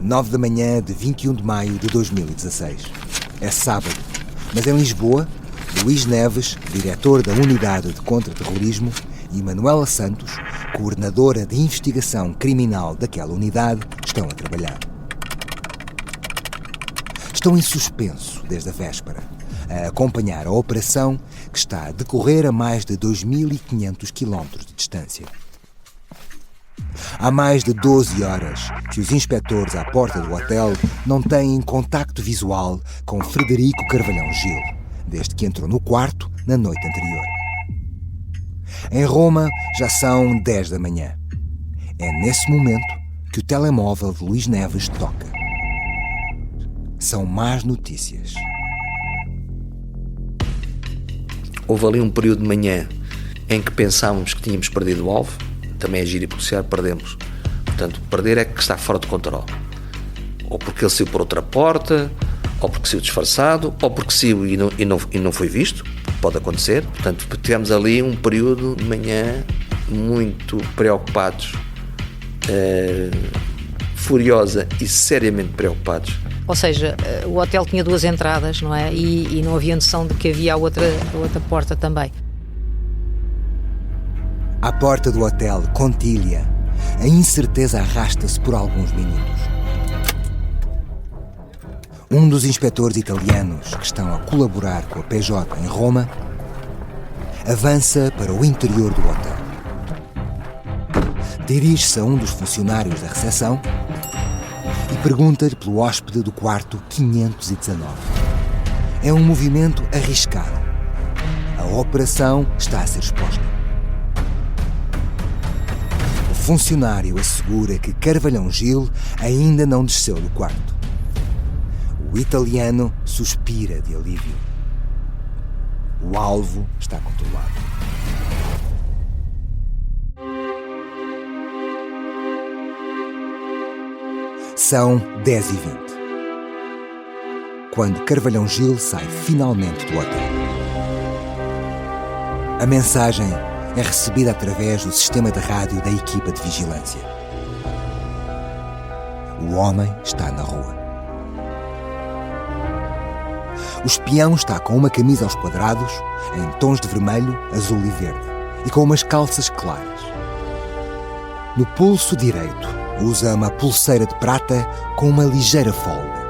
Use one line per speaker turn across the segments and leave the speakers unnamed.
9 da manhã de 21 de maio de 2016. É sábado, mas em Lisboa, Luís Neves, diretor da Unidade de Contra-Terrorismo, e Manuela Santos, coordenadora de investigação criminal daquela unidade, estão a trabalhar. Estão em suspenso desde a véspera, a acompanhar a operação que está a decorrer a mais de 2.500 quilómetros de distância. Há mais de 12 horas que os inspectores à porta do hotel não têm contacto visual com Frederico Carvalhão Gil, desde que entrou no quarto na noite anterior. Em Roma já são 10 da manhã. É nesse momento que o telemóvel de Luís Neves toca. São más notícias.
Houve ali um período de manhã em que pensávamos que tínhamos perdido o alvo. Também é giro e policiar, perdemos. Portanto, perder é que está fora de controle. Ou porque ele saiu por outra porta, ou porque saiu disfarçado, ou porque saiu e não foi visto. Pode acontecer. Portanto, tivemos ali um período de manhã muito preocupados, furiosa e seriamente preocupados.
Ou seja, o hotel tinha 2 entradas, não é? E não havia noção de que havia a outra porta também.
À porta do hotel Contiglia, a incerteza arrasta-se por alguns minutos. Um dos inspetores italianos que estão a colaborar com a PJ em Roma avança para o interior do hotel. Dirige-se a um dos funcionários da recepção e pergunta-lhe pelo hóspede do quarto 519. É um movimento arriscado. A operação está a ser exposta. O funcionário assegura que Carvalhão Gil ainda não desceu do quarto. O italiano suspira de alívio. O alvo está controlado. São 10h20. Quando Carvalhão Gil sai finalmente do hotel. A mensagem é recebida através do sistema de rádio da equipa de vigilância. O homem está na rua. O espião está com uma camisa aos quadrados, em tons de vermelho, azul e verde, e com umas calças claras. No pulso direito, usa uma pulseira de prata com uma ligeira folga.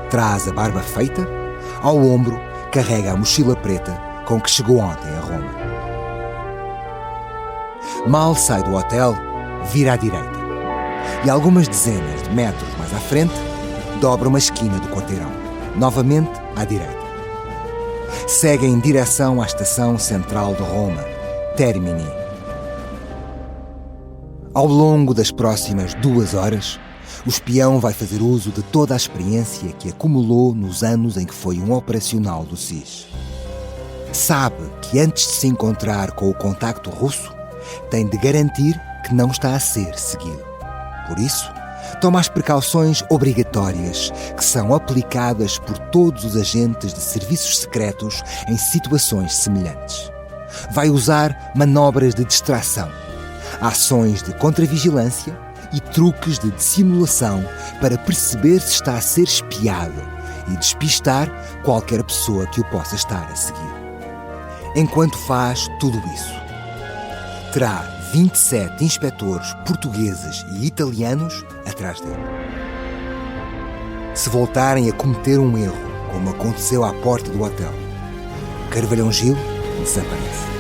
Traz a barba feita, ao ombro carrega a mochila preta com que chegou ontem a Roma. Mal sai do hotel, vira à direita e algumas dezenas de metros mais à frente, dobra uma esquina do quarteirão, novamente à direita. Segue em direção à estação central de Roma, Termini. Ao longo das próximas 2 horas, o espião vai fazer uso de toda a experiência que acumulou nos anos em que foi um operacional do SIS. Sabe que antes de se encontrar com o contacto russo, tem de garantir que não está a ser seguido. Por isso, toma as precauções obrigatórias que são aplicadas por todos os agentes de serviços secretos em situações semelhantes. Vai usar manobras de distração, ações de contravigilância e truques de dissimulação para perceber se está a ser espiado e despistar qualquer pessoa que o possa estar a seguir. Enquanto faz tudo isso, terá 27 inspetores portugueses e italianos atrás dele. Se voltarem a cometer um erro, como aconteceu à porta do hotel, Carvalhão Gil desaparece.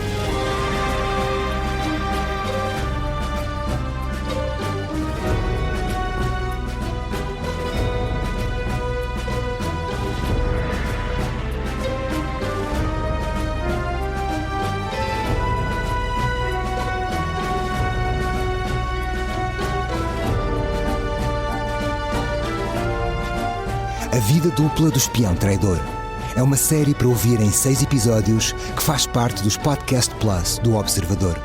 A Vida Dupla do Espião Traidor é uma série para ouvir em 6 episódios que faz parte dos Podcast Plus do Observador.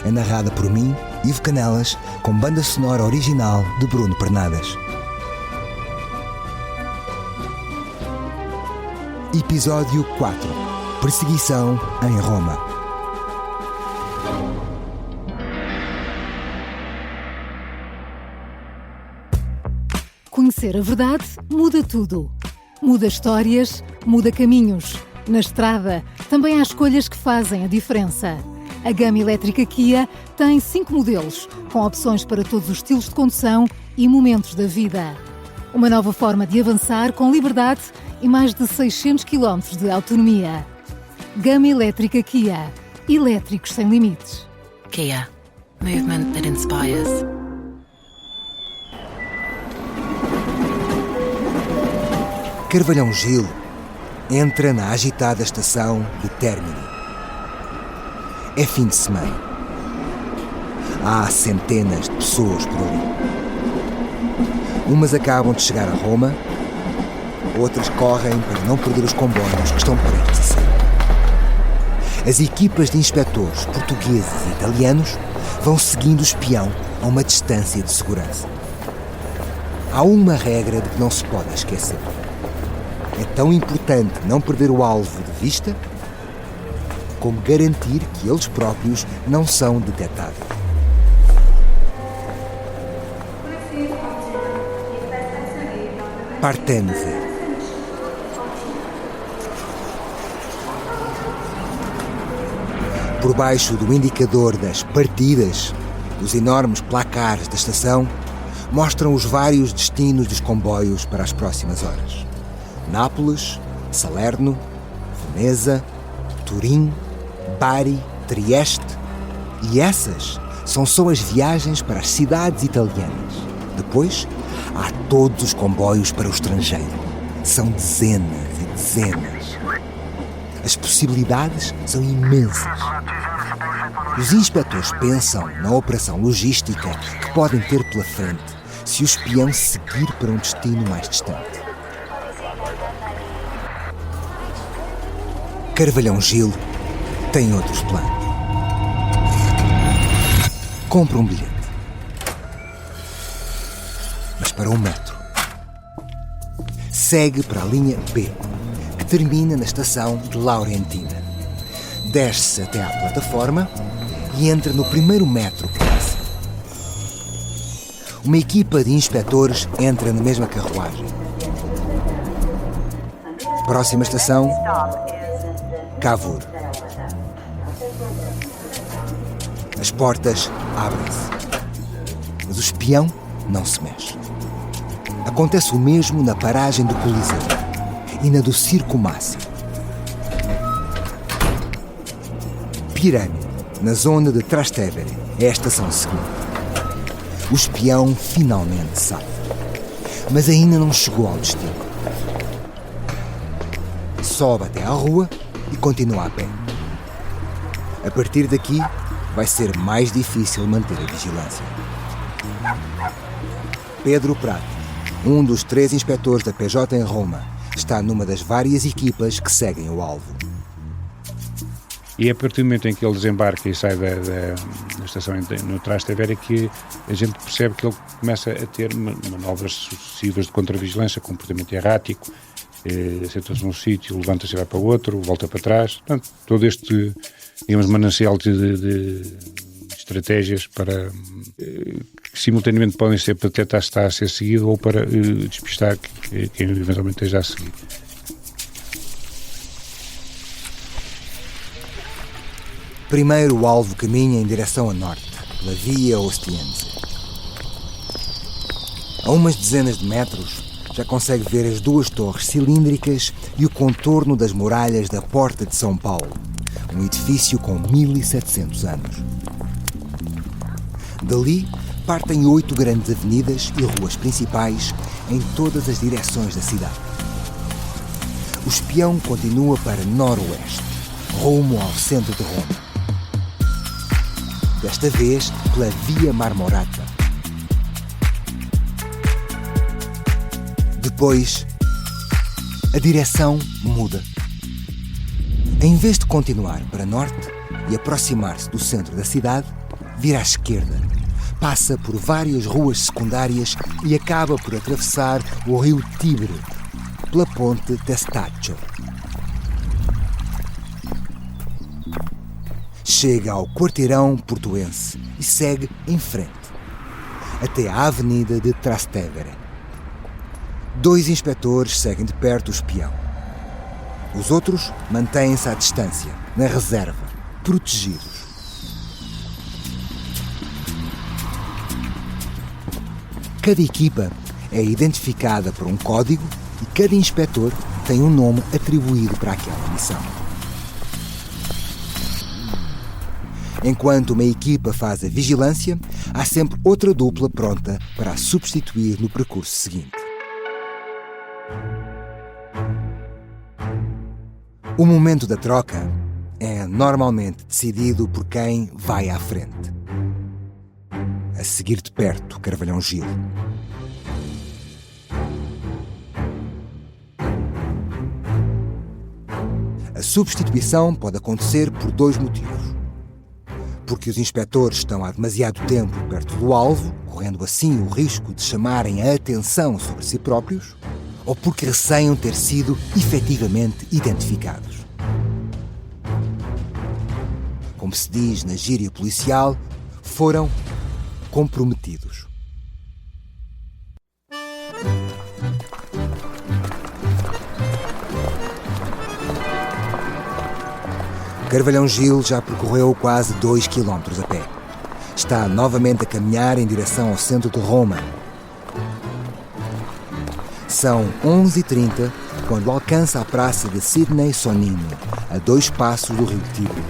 É narrada por mim, Ivo Canelas, com banda sonora original de Bruno Pernadas. Episódio 4. Perseguição em Roma.
Conhecer a verdade muda tudo. Muda histórias, muda caminhos. Na estrada, também há escolhas que fazem a diferença. A gama elétrica Kia tem 5 modelos, com opções para todos os estilos de condução e momentos da vida. Uma nova forma de avançar com liberdade e mais de 600 km de autonomia. Gama elétrica Kia. Elétricos sem limites.
Kia. Movement that inspires.
Carvalhão Gil entra na agitada estação de Termini. É fim de semana. Há centenas de pessoas por ali. Umas acabam de chegar a Roma, outras correm para não perder os comboios que estão prestes a sair. As equipas de inspectores portugueses e italianos vão seguindo o espião a uma distância de segurança. Há uma regra de que não se pode esquecer. É tão importante não perder o alvo de vista como garantir que eles próprios não são detectados. Partenze. Por baixo do indicador das partidas, os enormes placares da estação mostram os vários destinos dos comboios para as próximas horas. Nápoles, Salerno, Veneza, Turim, Bari, Trieste. E essas são só as viagens para as cidades italianas. Depois, há todos os comboios para o estrangeiro. São dezenas e dezenas. As possibilidades são imensas. Os inspectores pensam na operação logística que podem ter pela frente se o espião seguir para um destino mais distante. Carvalhão Gil tem outros planos. Compra um bilhete. Mas para o metro. Segue para a linha B, que termina na estação de Laurentina. Desce até à plataforma e entra no primeiro metro que passa. Uma equipa de inspectores entra na mesma carruagem. Próxima estação, Cavour. As portas abrem-se, mas o espião não se mexe. Acontece o mesmo na paragem do Coliseu e na do Circo Máximo. Pirâmide, na zona de Trastevere, é a estação seguinte. O espião finalmente sabe, mas ainda não chegou ao destino. Sobe até à rua e continua a pé. A partir daqui, vai ser mais difícil manter a vigilância. Pedro Prato, um dos 3 inspectores da PJ em Roma, está numa das várias equipas que seguem o alvo.
E é a partir do momento em que ele desembarca e sai da estação no Trastevere que a gente percebe que ele começa a ter manobras sucessivas de contra-vigilância, comportamento errático, senta-se num sítio, levanta-se e vai para o outro, volta para trás. Portanto, todo este, digamos, manancial de estratégias para que simultaneamente podem ser para tentar estar a ser seguido ou para despistar quem eventualmente esteja a seguir.
Primeiro o alvo caminha em direção a norte, pela Via Ostiense. A umas dezenas de metros, já consegue ver as 2 torres cilíndricas e o contorno das muralhas da Porta de São Paulo, um edifício com 1700 anos. Dali partem 8 grandes avenidas e ruas principais em todas as direções da cidade. O espião continua para noroeste, rumo ao centro de Roma. Desta vez pela Via Marmorata. Depois, a direção muda. Em vez de continuar para norte e aproximar-se do centro da cidade, vira à esquerda, passa por várias ruas secundárias e acaba por atravessar o rio Tibre, pela ponte Testaccio. Chega ao quarteirão portuense e segue em frente, até à avenida de Trastevere. 2 inspetores seguem de perto o espião. Os outros mantêm-se à distância, na reserva, protegidos. Cada equipa é identificada por um código e cada inspetor tem um nome atribuído para aquela missão. Enquanto uma equipa faz a vigilância, há sempre outra dupla pronta para a substituir no percurso seguinte. O momento da troca é normalmente decidido por quem vai à frente. A seguir de perto, Carvalhão Gil. A substituição pode acontecer por 2 motivos. Porque os inspetores estão há demasiado tempo perto do alvo, correndo assim o risco de chamarem a atenção sobre si próprios, ou porque receiam ter sido efetivamente identificados. Como se diz na gíria policial, foram comprometidos. Carvalhão Gil já percorreu quase 2 quilómetros a pé. Está novamente a caminhar em direção ao centro de Roma. São 11h30 quando alcança a praça de Sidney Sonnino, a 2 passos do rio Tibre.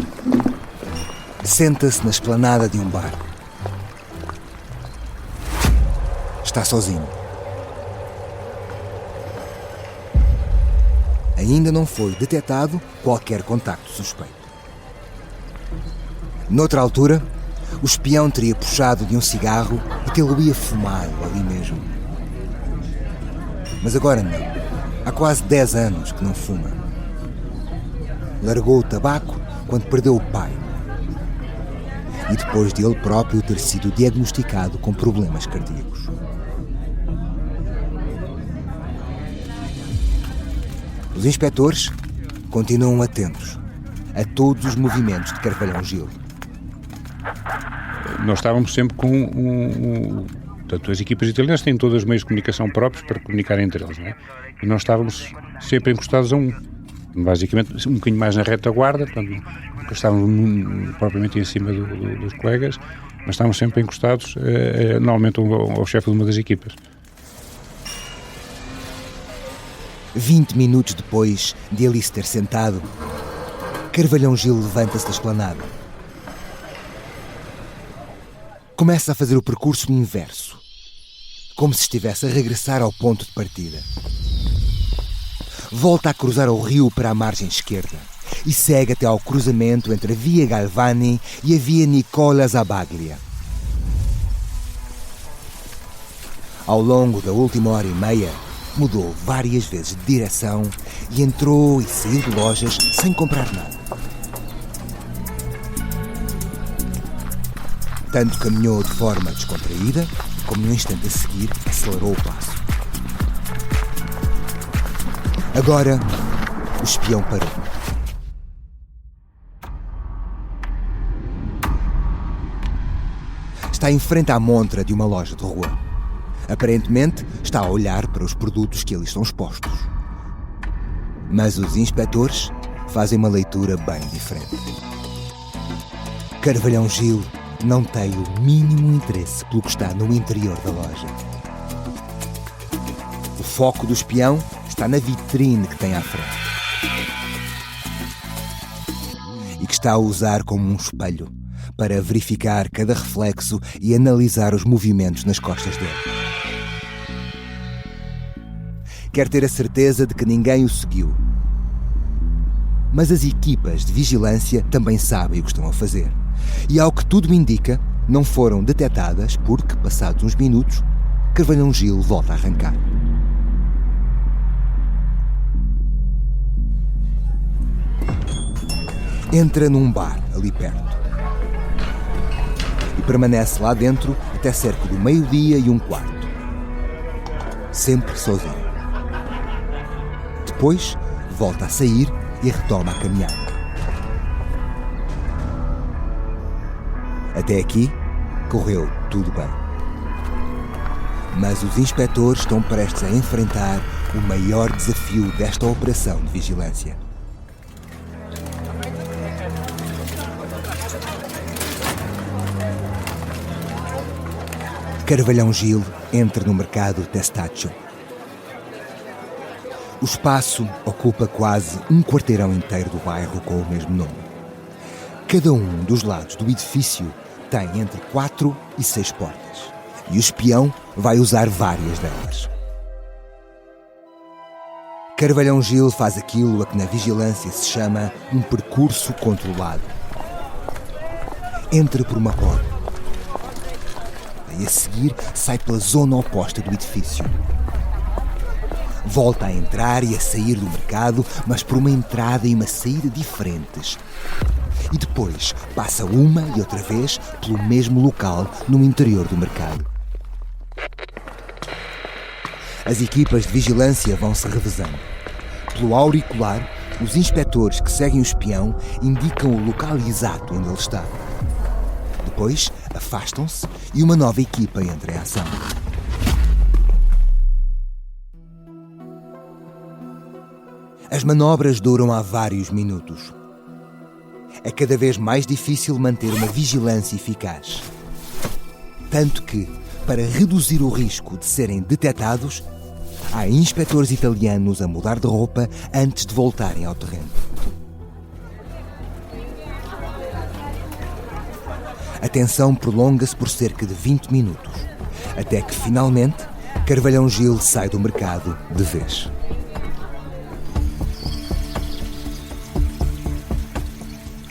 Senta-se na esplanada de um bar. Está sozinho. Ainda não foi detectado qualquer contacto suspeito. Noutra altura, o espião teria puxado de um cigarro e tê-lo-ia fumado ali mesmo. Mas agora não. Há quase 10 anos que não fuma. Largou o tabaco quando perdeu o pai. E depois de ele próprio ter sido diagnosticado com problemas cardíacos. Os inspetores continuam atentos a todos os movimentos de Carvalhão Gil.
Nós estávamos sempre com portanto, as equipas italianas têm todos os meios de comunicação próprios para comunicar entre eles, não é? E nós estávamos sempre encostados a um. Basicamente, um bocadinho mais na retaguarda, portanto, nunca estávamos propriamente em cima dos colegas, mas estávamos sempre encostados, normalmente, ao chefe de uma das equipas.
20 minutos depois de ele se ter sentado, Carvalhão Gil levanta-se da esplanada. Começa a fazer o percurso inverso, como se estivesse a regressar ao ponto de partida. Volta a cruzar o rio para a margem esquerda e segue até ao cruzamento entre a Via Galvani e a Via Nicola Zabaglia. Ao longo da última hora e meia, mudou várias vezes de direção e entrou e saiu de lojas sem comprar nada. Tanto caminhou de forma descontraída, como no instante a seguir acelerou o passo. Agora, o espião parou. Está em frente à montra de uma loja de rua. Aparentemente, está a olhar para os produtos que ali estão expostos. Mas os inspetores fazem uma leitura bem diferente. Carvalhão Gil não tem o mínimo interesse pelo que está no interior da loja. O foco do espião está na vitrine que tem à frente e que está a usar como um espelho para verificar cada reflexo e analisar os movimentos nas costas dele. Quer ter a certeza de que ninguém o seguiu. Mas as equipas de vigilância também sabem o que estão a fazer. E ao que tudo indica, não foram detectadas porque, passados uns minutos, Carvalhão Gil volta a arrancar. Entra num bar ali perto e permanece lá dentro até cerca do 12:15, sempre sozinho. Depois, volta a sair e retoma a caminhada. Até aqui, correu tudo bem. Mas os inspetores estão prestes a enfrentar o maior desafio desta operação de vigilância. Carvalhão Gil entra no mercado Testaccio. O espaço ocupa quase um quarteirão inteiro do bairro com o mesmo nome. Cada um dos lados do edifício tem entre 4 e 6 portas, e o espião vai usar várias delas. Carvalhão Gil faz aquilo a que na vigilância se chama um percurso controlado. Entra por uma porta e a seguir sai pela zona oposta do edifício. Volta a entrar e a sair do mercado, mas por uma entrada e uma saída diferentes. E depois passa uma e outra vez pelo mesmo local no interior do mercado. As equipas de vigilância vão se revezando. Pelo auricular, os inspetores que seguem o espião indicam o local exato onde ele está. Depois afastam-se e uma nova equipa entra em ação. As manobras duram há vários minutos. É cada vez mais difícil manter uma vigilância eficaz. Tanto que, para reduzir o risco de serem detectados, há inspetores italianos a mudar de roupa antes de voltarem ao terreno. A tensão prolonga-se por cerca de 20 minutos, até que, finalmente, Carvalhão Gil sai do mercado de vez.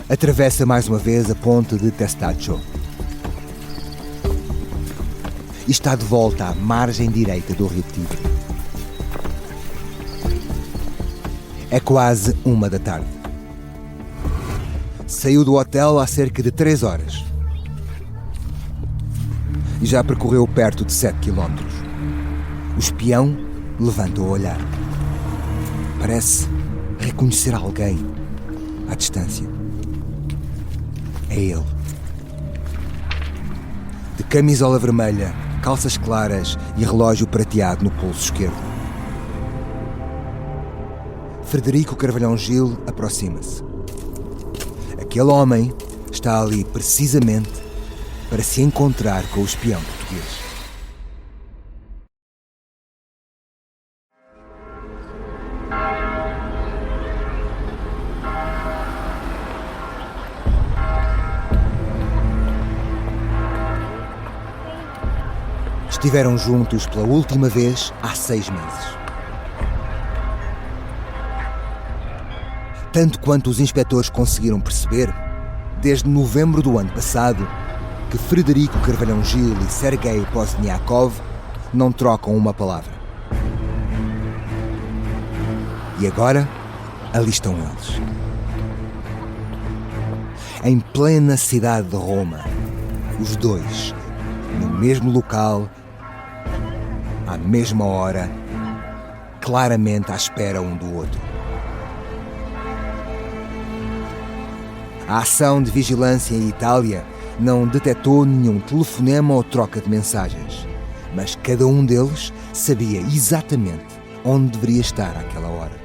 Atravessa mais uma vez a ponte de Testaccio e está de volta à margem direita do rio Tigre. É quase 1 da tarde. Saiu do hotel há cerca de 3 horas e já percorreu perto de 7 quilómetros. O espião levanta o olhar. Parece reconhecer alguém à distância. É ele. De camisola vermelha, calças claras e relógio prateado no pulso esquerdo. Frederico Carvalhão Gil aproxima-se. Aquele homem está ali precisamente para se encontrar com o espião português. Estiveram juntos pela última vez há 6 meses. Tanto quanto os inspetores conseguiram perceber, desde novembro do ano passado, que Frederico Carvalhão Gil e Sergei Pozniakov não trocam uma palavra. E agora, ali estão eles. Em plena cidade de Roma, os dois, no mesmo local, à mesma hora, claramente à espera um do outro. A ação de vigilância em Itália não detectou nenhum telefonema ou troca de mensagens, mas cada um deles sabia exatamente onde deveria estar àquela hora.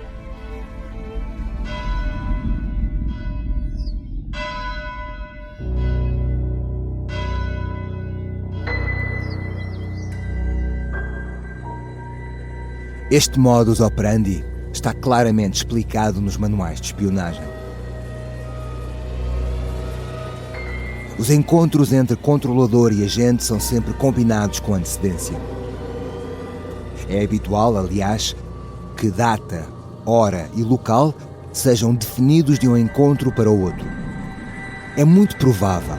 Este modus operandi está claramente explicado nos manuais de espionagem. Os encontros entre controlador e agente são sempre combinados com antecedência. É habitual, aliás, que data, hora e local sejam definidos de um encontro para o outro. É muito provável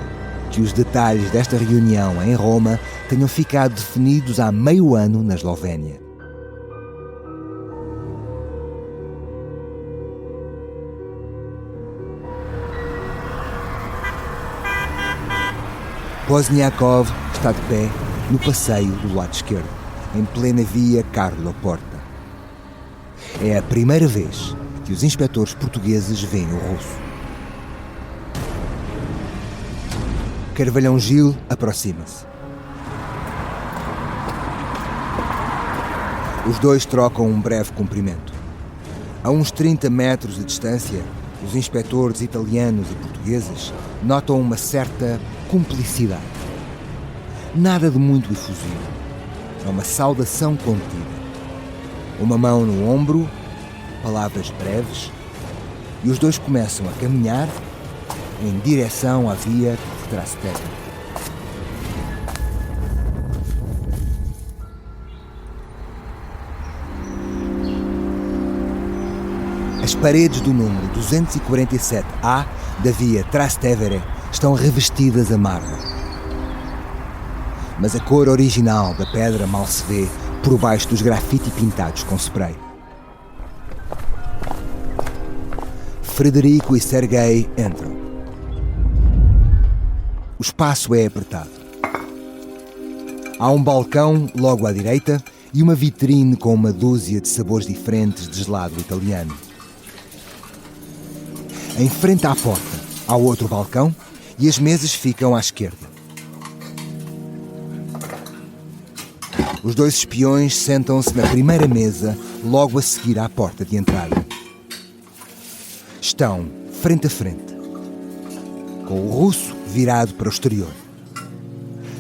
que os detalhes desta reunião em Roma tenham ficado definidos há meio ano na Eslovénia. Pozniakov está de pé no passeio do lado esquerdo, em plena via Carlo Porta. É a primeira vez que os inspetores portugueses veem o russo. Carvalhão Gil aproxima-se. Os dois trocam um breve cumprimento. A uns 30 metros de distância, os inspectores italianos e portugueses notam uma certa cumplicidade. Nada de muito efusivo. É uma saudação contida. Uma mão no ombro, palavras breves, e os dois começam a caminhar em direção à via de Trastevere. As paredes do número 247A da via Trastevere estão revestidas a mármore. Mas a cor original da pedra mal se vê por baixo dos grafite pintados com spray. Frederico e Sergei entram. O espaço é apertado. Há um balcão logo à direita e uma vitrine com uma dúzia de sabores diferentes de gelado italiano. Em frente à porta há outro balcão e as mesas ficam à esquerda. Os dois espiões sentam-se na primeira mesa, logo a seguir à porta de entrada. Estão frente a frente, com o russo virado para o exterior.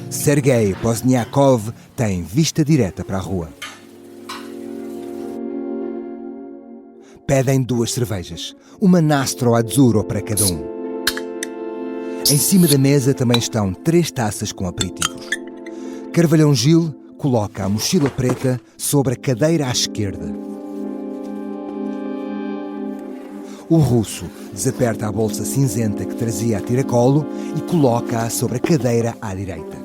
Sergei Pozniakov tem vista direta para a rua. Pedem 2 cervejas, uma Nastro Azzurro para cada um. Em cima da mesa também estão 3 taças com aperitivos. Carvalhão Gil coloca a mochila preta sobre a cadeira à esquerda. O russo desaperta a bolsa cinzenta que trazia a tiracolo e coloca-a sobre a cadeira à direita.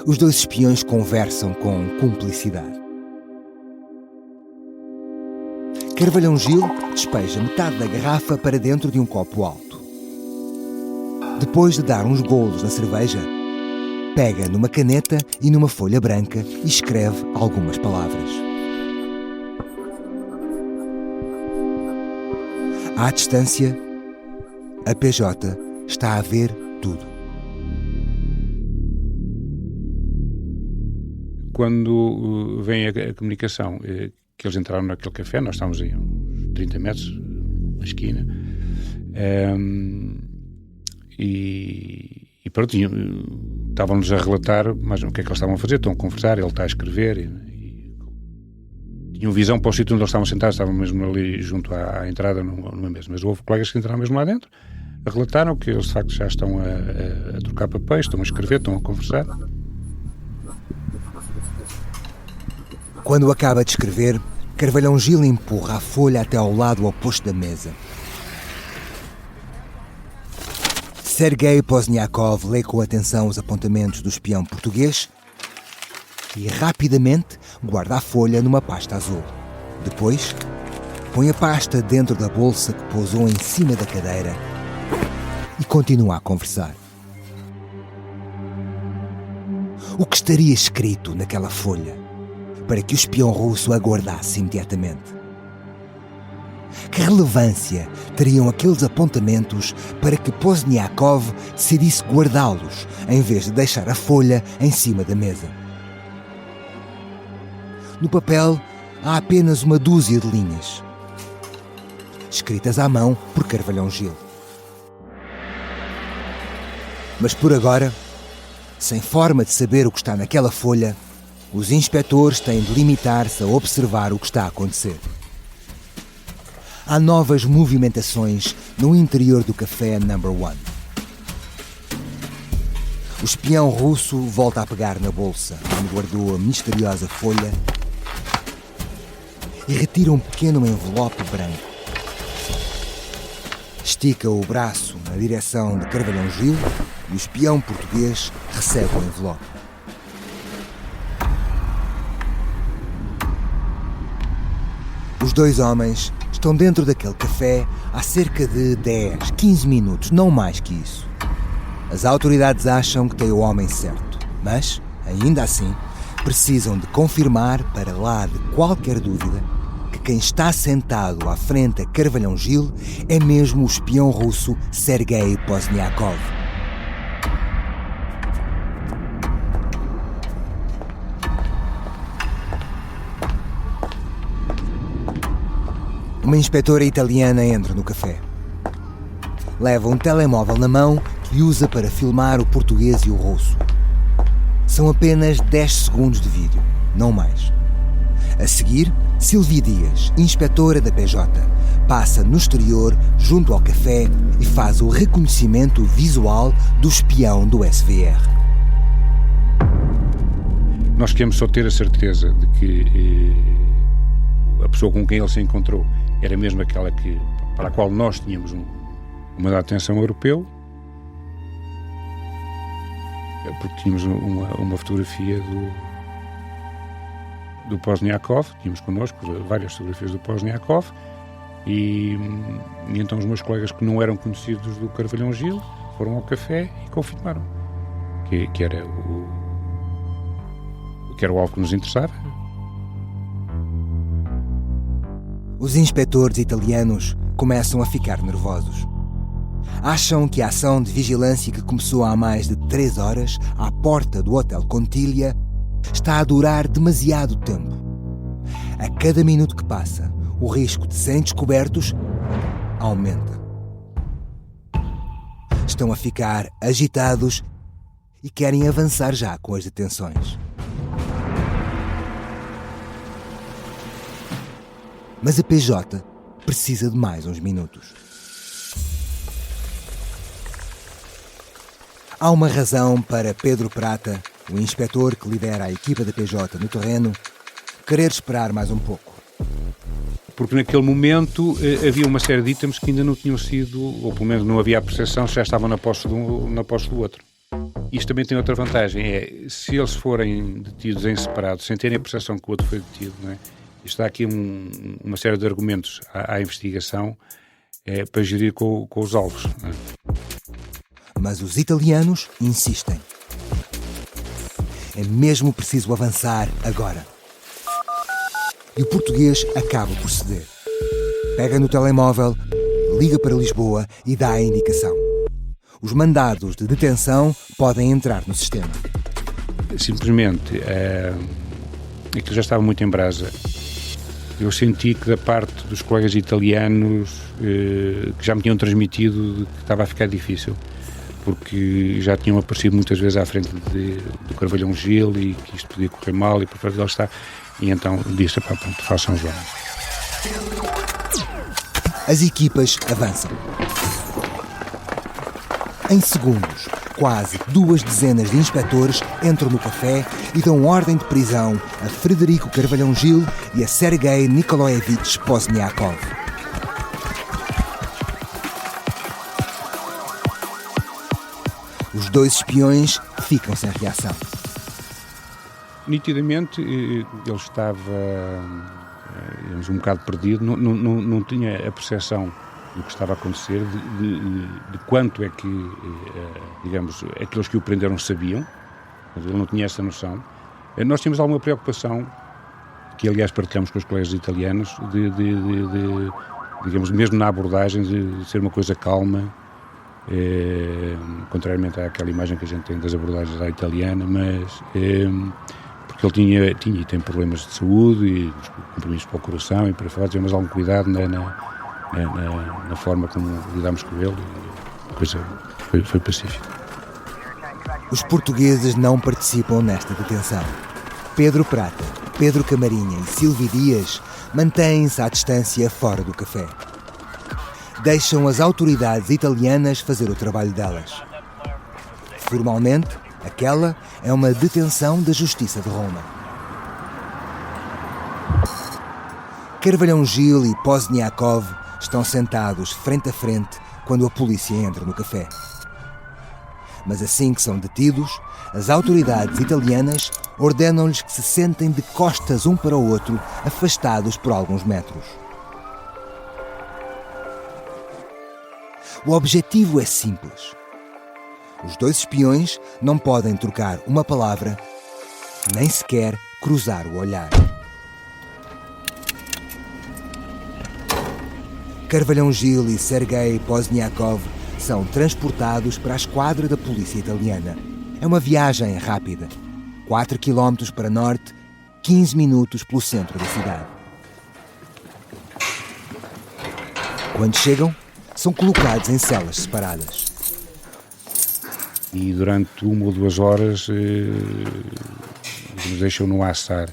Os 2 espiões conversam com cumplicidade. Carvalhão Gil despeja metade da garrafa para dentro de um copo alto. Depois de dar uns golos na cerveja, pega numa caneta e numa folha branca e escreve algumas palavras. À distância, a PJ está a ver tudo.
Quando vem a comunicação que eles entraram naquele café, nós estávamos aí uns 30 metros na esquina, e pronto, estavam-nos a relatar mas o que é que eles estavam a fazer. Estão a conversar, ele está a escrever, e tinham visão para o sítio onde eles estavam sentados, estavam mesmo ali junto à entrada numa mesa, mas houve colegas que entraram mesmo lá dentro, relataram que eles de facto já estão a trocar papéis, estão a escrever, estão a conversar.
Quando acaba de escrever, Carvalhão Gil empurra a folha até ao lado oposto da mesa. Sergei Pozniakov lê com atenção os apontamentos do espião português e rapidamente guarda a folha numa pasta azul. Depois, põe a pasta dentro da bolsa que pousou em cima da cadeira e continua a conversar. O que estaria escrito naquela folha para que o espião russo aguardasse imediatamente? Que relevância teriam aqueles apontamentos para que Pozniakov decidisse guardá-los em vez de deixar a folha em cima da mesa? No papel há apenas uma dúzia de linhas, escritas à mão por Carvalhão Gil. Mas por agora, sem forma de saber o que está naquela folha, os inspectores têm de limitar-se a observar o que está a acontecer. Há novas movimentações no interior do café Number One. O espião russo volta a pegar na bolsa onde guardou a misteriosa folha e retira um pequeno envelope branco. Estica o braço na direção de Carvalhão Gil e o espião português recebe o envelope. Os 2 homens estão dentro daquele café há cerca de 10, 15 minutos, não mais que isso. As autoridades acham que têm o homem certo, mas, ainda assim, precisam de confirmar, para lá de qualquer dúvida, que quem está sentado à frente a Carvalhão Gil é mesmo o espião russo Sergei Pozniakov. Uma inspetora italiana entra no café. Leva um telemóvel na mão que usa para filmar o português e o russo. São apenas 10 segundos de vídeo, não mais. A seguir, Silvia Dias, inspetora da PJ, passa no exterior, junto ao café, e faz o reconhecimento visual do espião do SVR.
Nós queremos só ter a certeza de que a pessoa com quem ele se encontrou era mesmo aquela para a qual nós tínhamos um mandado de detenção europeu, porque tínhamos uma fotografia do Pozniakov, tínhamos connosco várias fotografias do Pozniakov, e então os meus colegas que não eram conhecidos do Carvalhão Gil foram ao café e confirmaram que era o alvo que nos interessava.
Os inspetores italianos começam a ficar nervosos. Acham que a ação de vigilância que começou há mais de 3 horas à porta do Hotel Contiglia está a durar demasiado tempo. A cada minuto que passa, o risco de serem descobertos aumenta. Estão a ficar agitados e querem avançar já com as detenções. Mas a PJ precisa de mais uns minutos. Há uma razão para Pedro Prata, o inspetor que lidera a equipa da PJ no terreno, querer esperar mais um pouco.
Porque naquele momento havia uma série de itens que ainda não tinham sido, ou pelo menos não havia a percepção se já estavam na posse do outro. Isto também tem outra vantagem, se eles forem detidos em separado, sem terem a percepção que o outro foi detido, não é? Isto dá aqui uma série de argumentos à investigação para gerir com os alvos. Não é?
Mas os italianos insistem. É mesmo preciso avançar agora. E o português acaba por ceder. Pega no telemóvel, liga para Lisboa e dá a indicação. Os mandados de detenção podem entrar no sistema.
Simplesmente, aquilo já estava muito em brasa. Eu senti que da parte dos colegas italianos que já me tinham transmitido que estava a ficar difícil, porque já tinham aparecido muitas vezes à frente do Carvalhão Gil e que isto podia correr mal e por causa dele está. E então disse, pronto, façam João.
As equipas avançam. Em segundos, quase 2 dezenas de inspetores entram no café e dão ordem de prisão a Frederico Carvalhão Gil e a Sergei Nikolaevich Pozniakov. Os 2 espiões ficam sem reação.
Nitidamente ele estava um bocado perdido, não tinha a percepção do que estava a acontecer, de quanto é que, digamos, aqueles que o prenderam sabiam. Ele não tinha essa noção. Nós tínhamos alguma preocupação, que aliás partilhamos com os colegas italianos, digamos, mesmo na abordagem, de ser uma coisa calma, contrariamente àquela imagem que a gente tem das abordagens à italiana, mas porque ele tinha e tem problemas de saúde e compromissos para o coração e para falar, tivemos algum cuidado na forma como lidámos com ele, e a coisa foi pacífica.
Os portugueses não participam nesta detenção. Pedro Prata, Pedro Camarinha e Silvia Dias mantêm-se à distância fora do café. Deixam as autoridades italianas fazer o trabalho delas. Formalmente, aquela é uma detenção da Justiça de Roma. Carvalhão Gil e Pozniakov estão sentados frente a frente quando a polícia entra no café. Mas assim que são detidos, as autoridades italianas ordenam-lhes que se sentem de costas um para o outro, afastados por alguns metros. O objetivo é simples. Os 2 espiões não podem trocar uma palavra, nem sequer cruzar o olhar. Carvalhão Gil e Sergei Pozniakov são transportados para a esquadra da polícia italiana. É uma viagem rápida. 4 km para norte, 15 minutos pelo centro da cidade. Quando chegam, são colocados em celas separadas.
E durante 1 ou 2 horas nos deixam no assar,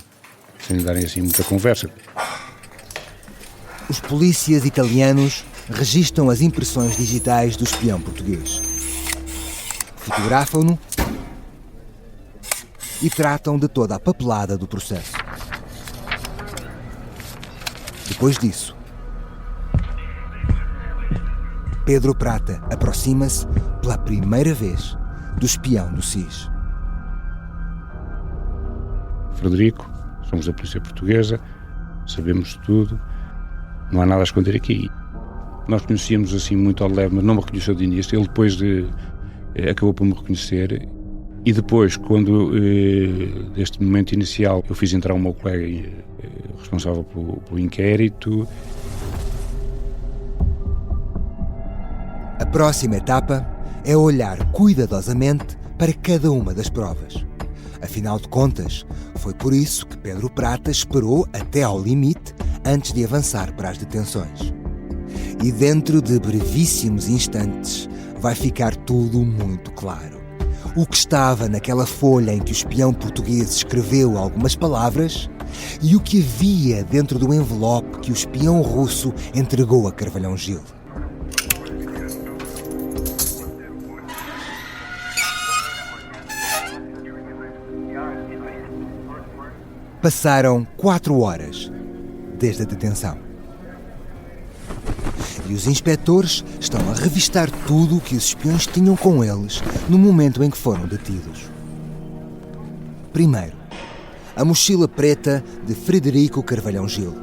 sem lhe darem assim muita conversa.
Os polícias italianos registram as impressões digitais do espião português. Fotografam-no e tratam de toda a papelada do processo. Depois disso, Pedro Prata aproxima-se pela primeira vez do espião do SIS.
Frederico, somos da polícia portuguesa, sabemos tudo, não há nada a esconder aqui. Nós conhecíamos assim muito ao leve, mas não me reconheceu de início. Ele depois acabou por me reconhecer. E depois, quando deste momento inicial, eu fiz entrar o meu colega responsável pelo inquérito.
A próxima etapa é olhar cuidadosamente para cada uma das provas. Afinal de contas, foi por isso que Pedro Prata esperou até ao limite antes de avançar para as detenções. E dentro de brevíssimos instantes vai ficar tudo muito claro. O que estava naquela folha em que o espião português escreveu algumas palavras e o que havia dentro do envelope que o espião russo entregou a Carvalhão Gil. Passaram 4 horas desde a detenção. E os inspetores estão a revistar tudo o que os espiões tinham com eles no momento em que foram detidos. Primeiro, a mochila preta de Frederico Carvalhão Gil.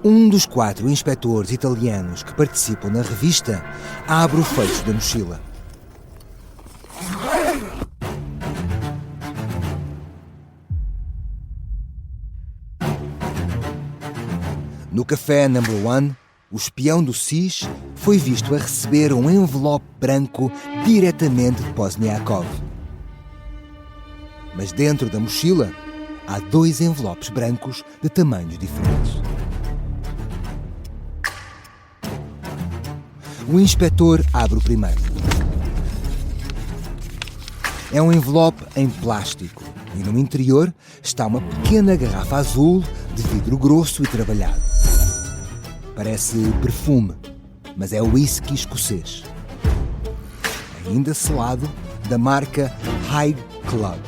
Um dos 4 inspetores italianos que participam na revista abre o fecho da mochila. No café Number One, o espião do SIS foi visto a receber um envelope branco diretamente de Pozniakov. Mas dentro da mochila há 2 envelopes brancos de tamanhos diferentes. O inspetor abre o primeiro. É um envelope em plástico e no interior está uma pequena garrafa azul de vidro grosso e trabalhado. Parece perfume, mas é whisky escocês. Ainda selado, da marca High Club.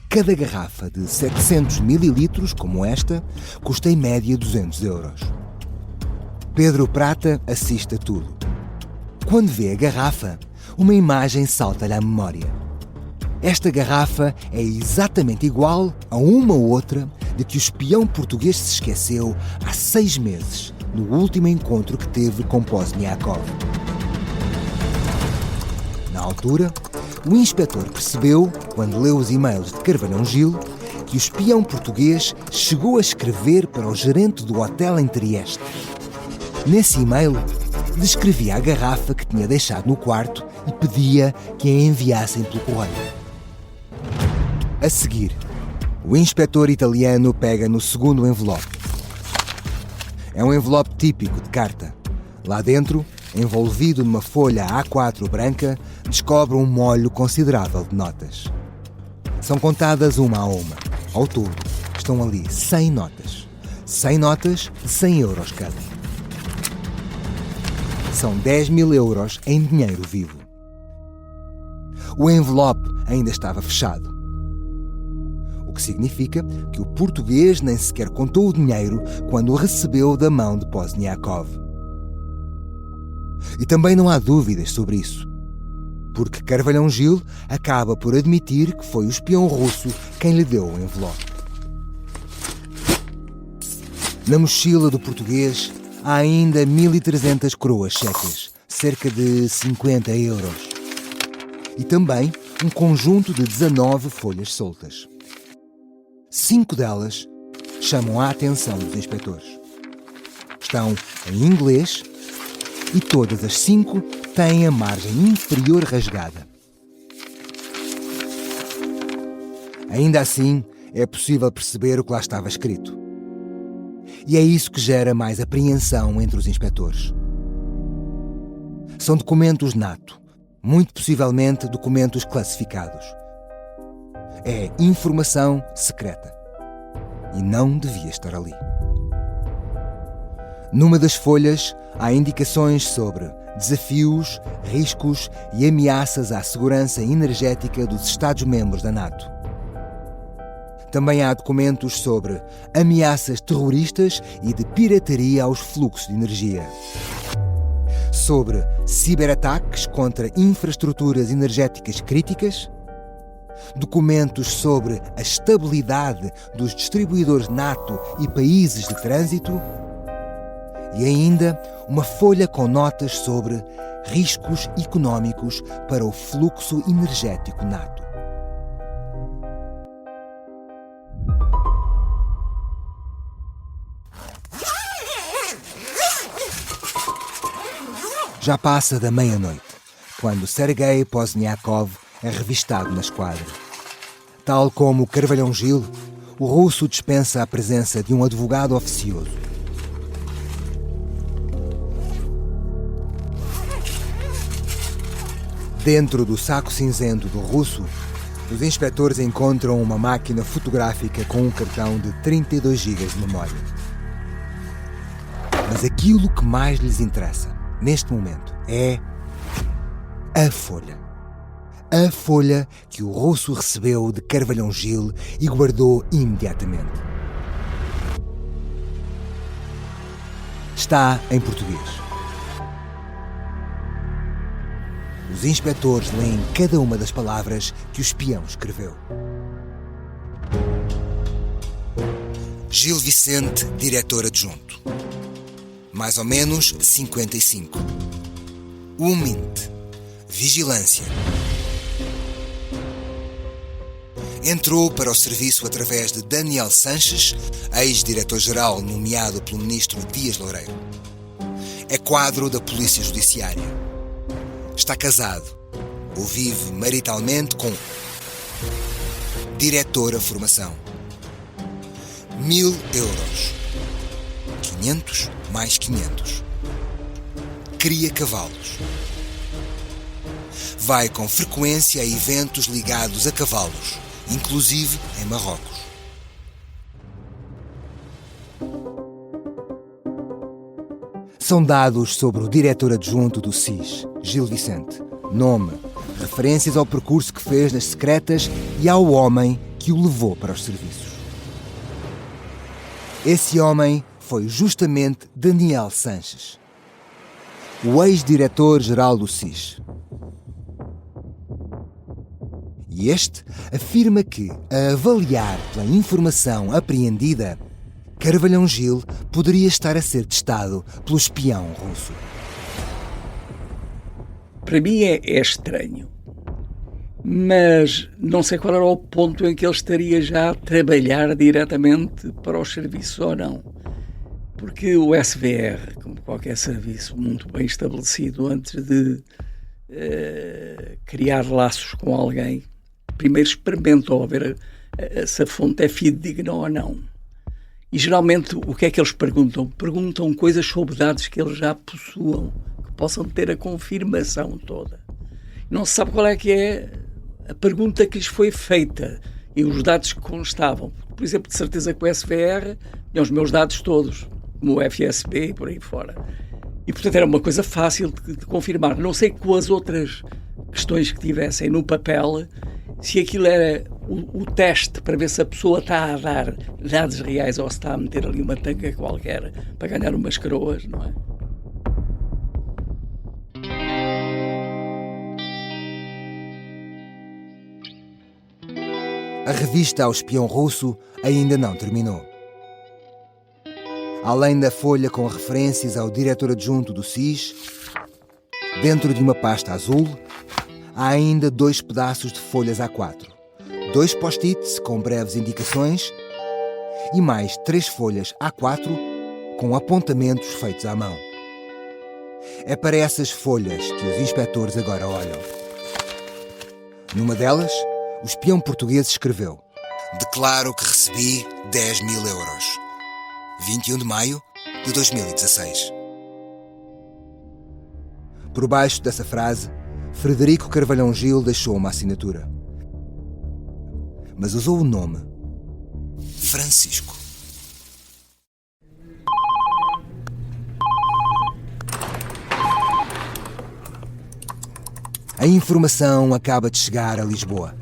Cada garrafa de 700 ml, como esta, custa em média 200 euros. Pedro Prata assiste a tudo. Quando vê a garrafa, uma imagem salta-lhe à memória. Esta garrafa é exatamente igual a uma outra de que o espião português se esqueceu há 6 meses, no último encontro que teve com Pozniakov. Na altura, o inspetor percebeu, quando leu os e-mails de Carvalhão Gil, que o espião português chegou a escrever para o gerente do hotel em Trieste. Nesse e-mail, descrevia a garrafa que tinha deixado no quarto e pedia que a enviassem pelo correio. A seguir, o inspetor italiano pega no segundo envelope. É um envelope típico de carta. Lá dentro, envolvido numa folha A4 branca, descobre um molho considerável de notas. São contadas uma a uma. Ao todo, estão ali 100 notas. 100 notas de 100 euros cada. São 10.000 euros em dinheiro vivo. O envelope ainda estava fechado. O que significa que o português nem sequer contou o dinheiro quando o recebeu da mão de Pozniakov. E também não há dúvidas sobre isso, porque Carvalhão Gil acaba por admitir que foi o espião russo quem lhe deu o envelope. Na mochila do português há ainda 1.300 coroas checas, cerca de 50 euros. E também um conjunto de 19 folhas soltas. 5 delas chamam a atenção dos inspetores. Estão em inglês e todas as 5 têm a margem inferior rasgada. Ainda assim, é possível perceber o que lá estava escrito. E é isso que gera mais apreensão entre os inspetores. São documentos NATO, muito possivelmente documentos classificados. É informação secreta. E não devia estar ali. Numa das folhas, há indicações sobre desafios, riscos e ameaças à segurança energética dos Estados-membros da NATO. Também há documentos sobre ameaças terroristas e de pirataria aos fluxos de energia. Sobre ciberataques contra infraestruturas energéticas críticas. Documentos sobre a estabilidade dos distribuidores NATO e países de trânsito. E ainda uma folha com notas sobre riscos económicos para o fluxo energético NATO. Já passa da meia-noite, quando Sergei Pozniakov é revistado na esquadra. Tal como Carvalhão Gil, o russo dispensa a presença de um advogado oficioso. Dentro do saco cinzento do russo, os inspetores encontram uma máquina fotográfica com um cartão de 32 GB de memória. Mas aquilo que mais lhes interessa, neste momento, é a folha. A folha que o russo recebeu de Carvalhão Gil e guardou imediatamente. Está em português. Os inspetores leem cada uma das palavras que o espião escreveu. Gil Vicente, diretor adjunto. Mais ou menos 55. UMINT. Vigilância. Entrou para o serviço através de Daniel Sanches, ex-diretor-geral nomeado pelo ministro Dias Loureiro. É quadro da Polícia Judiciária. Está casado ou vive maritalmente com diretora formação. 1.000 euros. 500 mais 500. Cria cavalos. Vai com frequência a eventos ligados a cavalos, inclusive em Marrocos. São dados sobre o diretor adjunto do SIS, Gil Vicente. Nome, referências ao percurso que fez nas secretas e ao homem que o levou para os serviços. Esse homem foi justamente Daniel Sanches, o ex-diretor-geral do SIS. E este afirma que, a avaliar pela informação apreendida, Carvalhão Gil poderia estar a ser testado pelo espião russo.
Para mim é estranho, mas não sei qual era o ponto em que ele estaria já a trabalhar diretamente para os serviços ou não. Porque o SVR, como qualquer serviço muito bem estabelecido, antes de criar laços com alguém, primeiro experimentam a ver se a fonte é fidedigna ou não. E geralmente o que é que eles perguntam? Perguntam coisas sobre dados que eles já possuam, que possam ter a confirmação toda. Não se sabe qual é que é a pergunta que lhes foi feita e os dados que constavam. Por exemplo, de certeza que o SVR tinha os meus dados todos, como o FSB e por aí fora. E, portanto, era uma coisa fácil de confirmar. Não sei com as outras questões que tivessem no papel, se aquilo era o teste para ver se a pessoa está a dar dados reais ou se está a meter ali uma tanga qualquer para ganhar umas coroas, não é?
A revista ao espião russo ainda não terminou. Além da folha com referências ao diretor adjunto do SIS, dentro de uma pasta azul, há ainda 2 pedaços de folhas A4, 2 post-its com breves indicações e mais 3 folhas A4 com apontamentos feitos à mão. É para essas folhas que os inspectores agora olham. Numa delas, o espião português escreveu: "Declaro que recebi 10.000 euros. 21 de maio de 2016. Por baixo dessa frase, Frederico Carvalhão Gil deixou uma assinatura. Mas usou o nome Francisco. A informação acaba de chegar a Lisboa.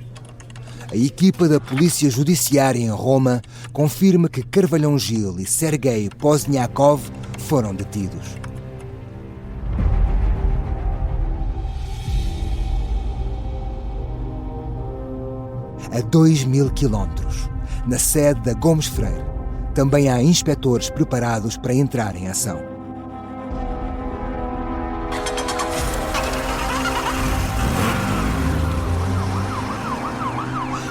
A equipa da Polícia Judiciária em Roma confirma que Carvalhão Gil e Sergei Pozniakov foram detidos. A 2.000 quilómetros, na sede da Gomes Freire, também há inspectores preparados para entrar em ação.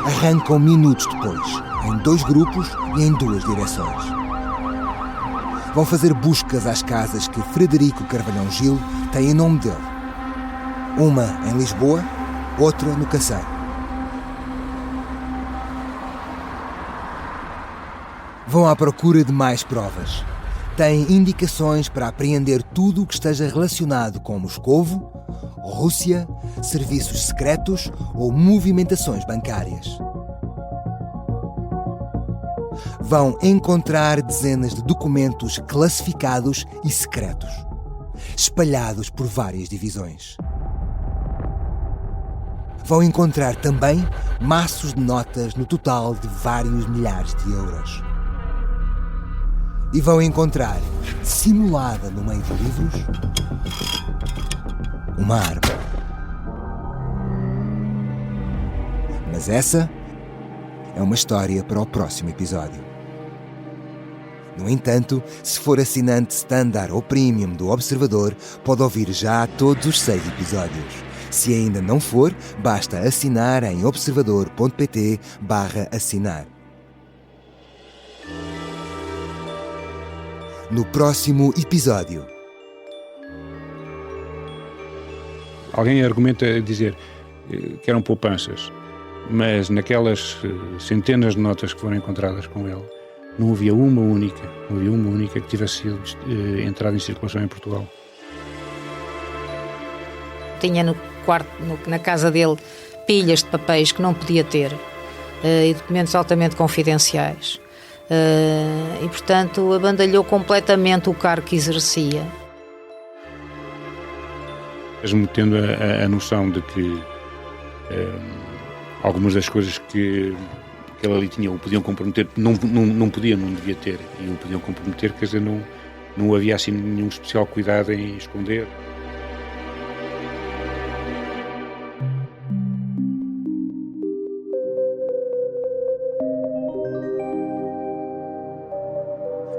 Arrancam minutos depois, em 2 grupos e em 2 direções. Vão fazer buscas às casas que Frederico Carvalhão Gil tem em nome dele. Uma em Lisboa, outra no Cacém. Vão à procura de mais provas. Têm indicações para apreender tudo o que esteja relacionado com Moscovo, Rússia, serviços secretos ou movimentações bancárias. Vão encontrar dezenas de documentos classificados e secretos, espalhados por várias divisões. Vão encontrar também maços de notas no total de vários milhares de euros. E vão encontrar, simulada no meio de livros, uma arma. Mas essa é uma história para o próximo episódio. No entanto, se for assinante Standard ou Premium do Observador, pode ouvir já todos os 6 episódios. Se ainda não for, basta assinar em observador.pt/assinar. No próximo episódio.
Alguém argumenta a dizer que eram poupanças, mas naquelas centenas de notas que foram encontradas com ele, não havia uma única que tivesse sido entrada em circulação em Portugal.
Tinha no quarto, na casa dele, pilhas de papéis que não podia ter e documentos altamente confidenciais. E, portanto, abandalhou completamente o cargo que exercia.
Mesmo tendo a noção de que algumas das coisas que ele ali tinha o podiam comprometer, não devia ter, e o podiam comprometer, quer dizer, não havia assim nenhum especial cuidado em esconder.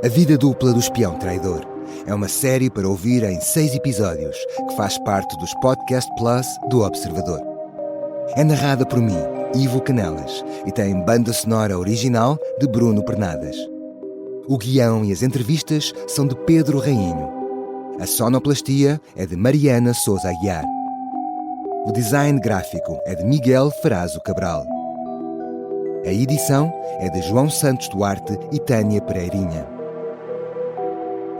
A Vida Dupla do Espião Traidor é uma série para ouvir em 6 episódios, que faz parte dos Podcast Plus do Observador. É narrada por mim, Ivo Canelas, e tem banda sonora original de Bruno Pernadas. O guião e as entrevistas são de Pedro Rainho. A sonoplastia é de Mariana Sousa Aguiar. O design gráfico é de Miguel Farazo Cabral. A edição é de João Santos Duarte e Tânia Pereirinha.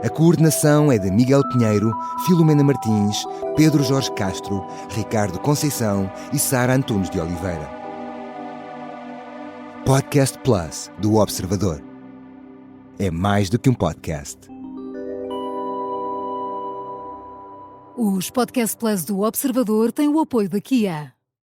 A coordenação é de Miguel Pinheiro, Filomena Martins, Pedro Jorge Castro, Ricardo Conceição e Sara Antunes de Oliveira. Podcast Plus do Observador. É mais do que um podcast.
Os Podcast Plus do Observador têm o apoio da Kia.